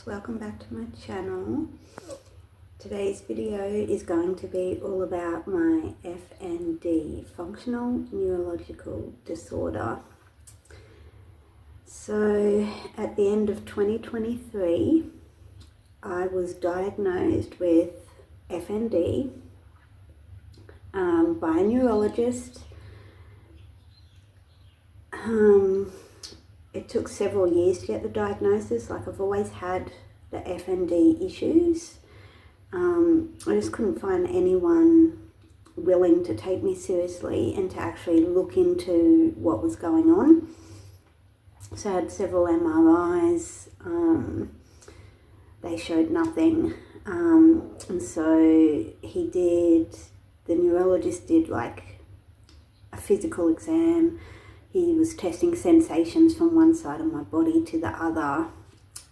guys, welcome back to my channel. Today's video is going to be all about my FND, Functional Neurological Disorder. So at the end of 2023, I was diagnosed with FND by a neurologist. It took several years to get the diagnosis. Like, I've always had the FND issues. I just couldn't find anyone willing to take me seriously and to actually look into what was going on. So I had several MRIs. They showed nothing. And so the neurologist did like a physical exam. He was testing sensations from one side of my body to the other,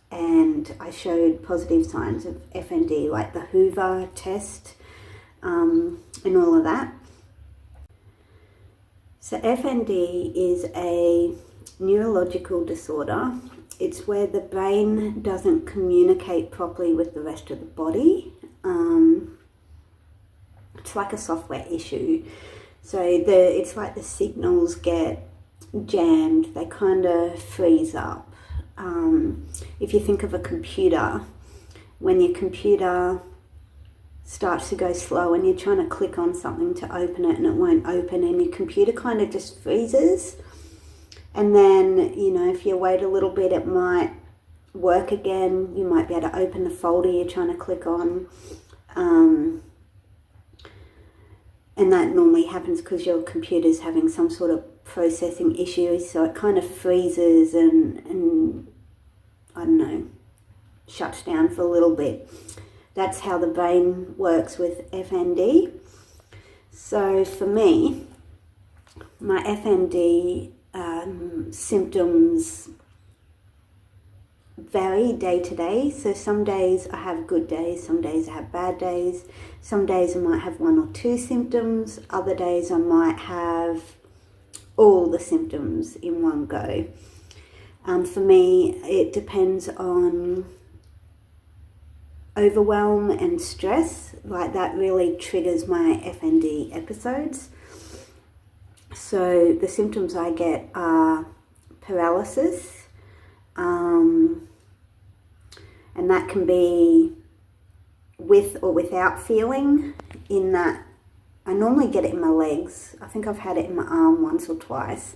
and I showed positive signs of FND, like the Hoover test and all of that. So FND is a neurological disorder. It's where the brain doesn't communicate properly with the rest of the body. It's like a software issue. So it's like the signals get jammed, they kind of freeze up. If you think of a computer, when your computer starts to go slow and you're trying to click on something to open it and it won't open, and your computer kind of just freezes, and then, you know, if you wait a little bit, it might work again. You might be able to open the folder you're trying to click on, and that normally happens because your computer's having some sort of processing issues, so it kind of freezes and I don't know, shuts down for a little bit. That's how the brain works with FND. So for me, my FND symptoms vary day to day. So some days I have good days, some days I have bad days. Some days I might have one or two symptoms, other days I might have all the symptoms in one go. For me, it depends on overwhelm and stress. Like, that really triggers my FND episodes. So the symptoms I get are paralysis, and that can be with or without feeling, in that I normally get it in my legs. I think I've had it in my arm once or twice.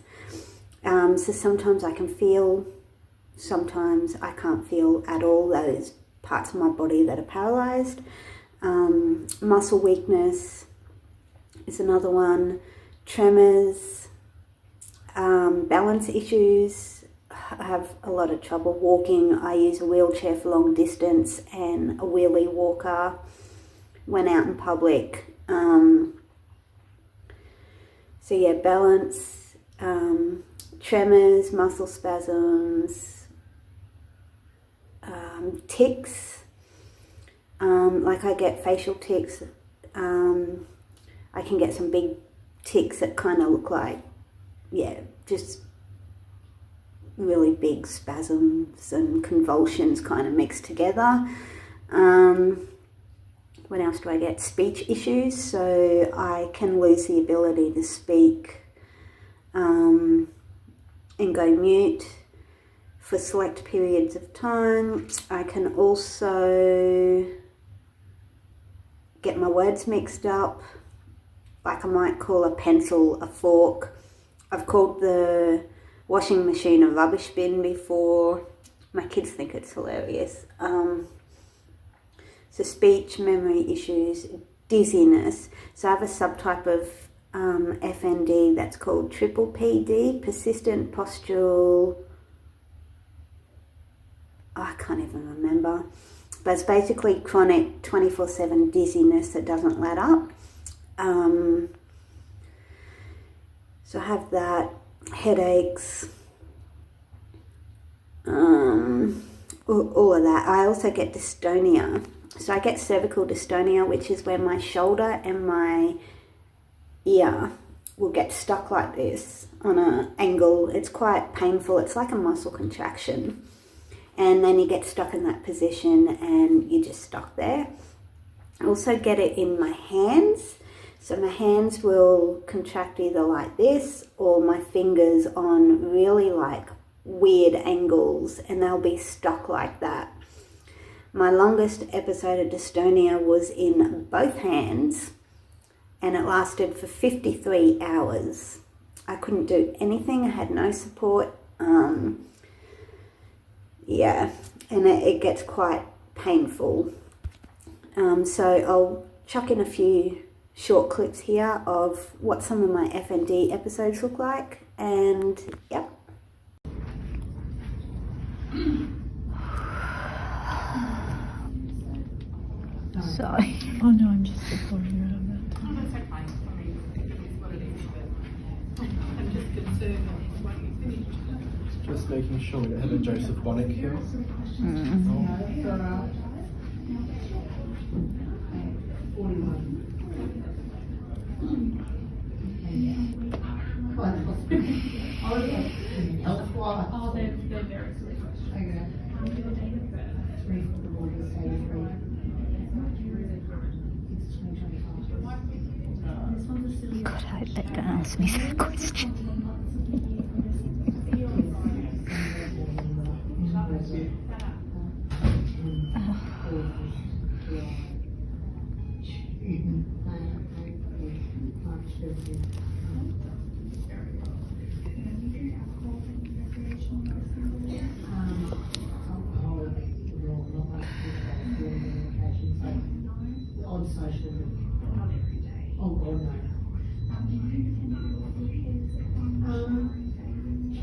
So sometimes I can feel, sometimes I can't feel at all those parts of my body that are paralyzed. Muscle weakness is another one. Tremors, balance issues. I have a lot of trouble walking. I use a wheelchair for long distance and a wheelie walker when out in public. So yeah, balance, tremors, muscle spasms, tics. Like, I get facial tics. I can get some big tics that kind of look like, yeah, just really big spasms and convulsions kind of mixed together. What else do I get? Speech issues. So I can lose the ability to speak and go mute for select periods of time. I can also get my words mixed up. Like, I might call a pencil a fork. I've called the washing machine a rubbish bin before. My kids think it's hilarious. So speech, memory issues, dizziness. So I have a subtype of FND that's called triple PD, persistent postural, I can't even remember. But it's basically chronic 24/7 dizziness that doesn't let up. So I have that, headaches, all of that. I also get dystonia. So I get cervical dystonia, which is where my shoulder and my ear will get stuck like this on an angle. It's quite painful. It's like a muscle contraction. and then you get stuck in that position and you're just stuck there. I also get it in my hands. So my hands will contract either like this, or my fingers on really like weird angles, and they'll be stuck like that. My longest episode of dystonia was in both hands, and it lasted for 53 hours. I couldn't do anything. I had no support. Yeah, and it gets quite painful. So I'll chuck in a few short clips here of what some of my FND episodes look like, and yep. Sorry. Oh no, I'm just supporting you on that. Oh, that's okay. I mean, it is what it is, but I'm just concerned that it's when you finish. Just making sure we don't have a Joseph Bonnet here. Oh, they're very silly questions. God, I hope they don't ask me that question.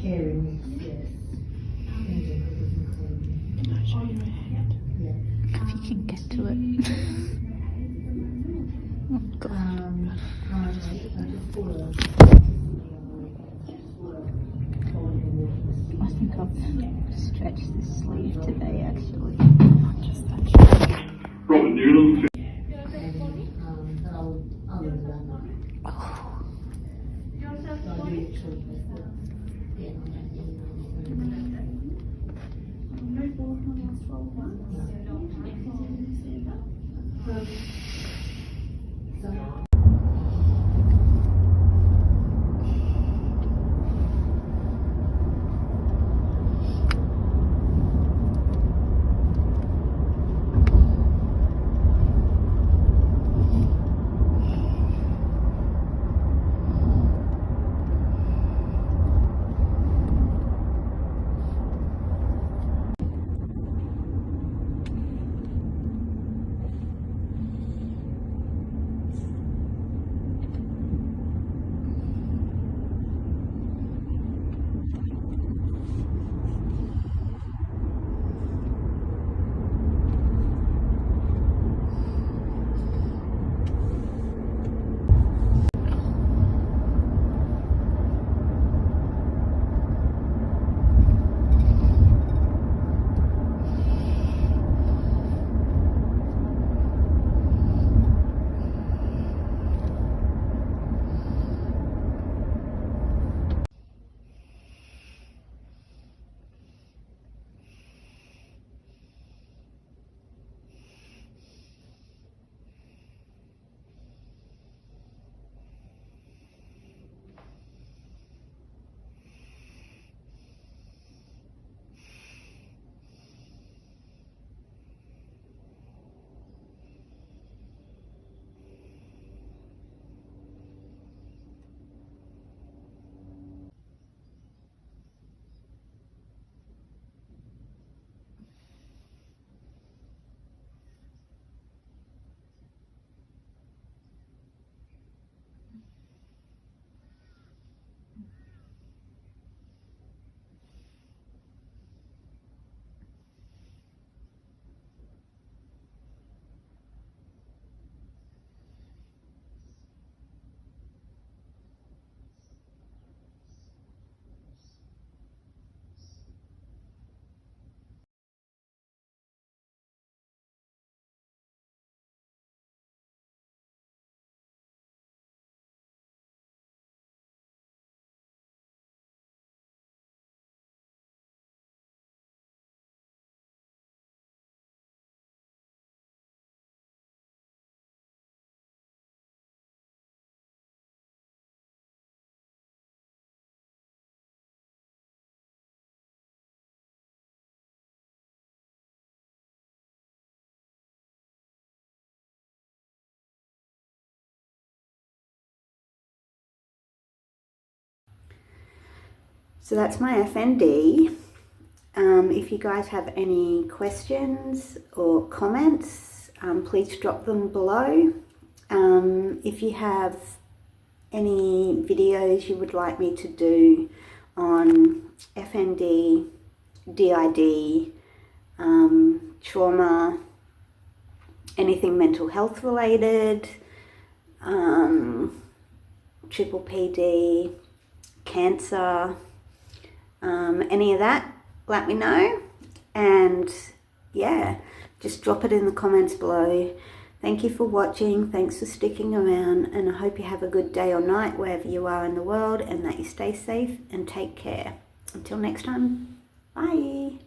Caring, yes. I'll show you my hand. If you can get to it. Oh God. I think I've stretched the sleeve today actually. Not just that. Robert Noodles. So that's my FND. If you guys have any questions or comments, please drop them below. If you have any videos you would like me to do on FND, DID, trauma, anything mental health related, triple PD, cancer, any of that, let me know. And yeah, just drop it in the comments below. Thank you for watching, thanks for sticking around, and I hope you have a good day or night wherever you are in the world, and that you stay safe and take care. Until next time, bye.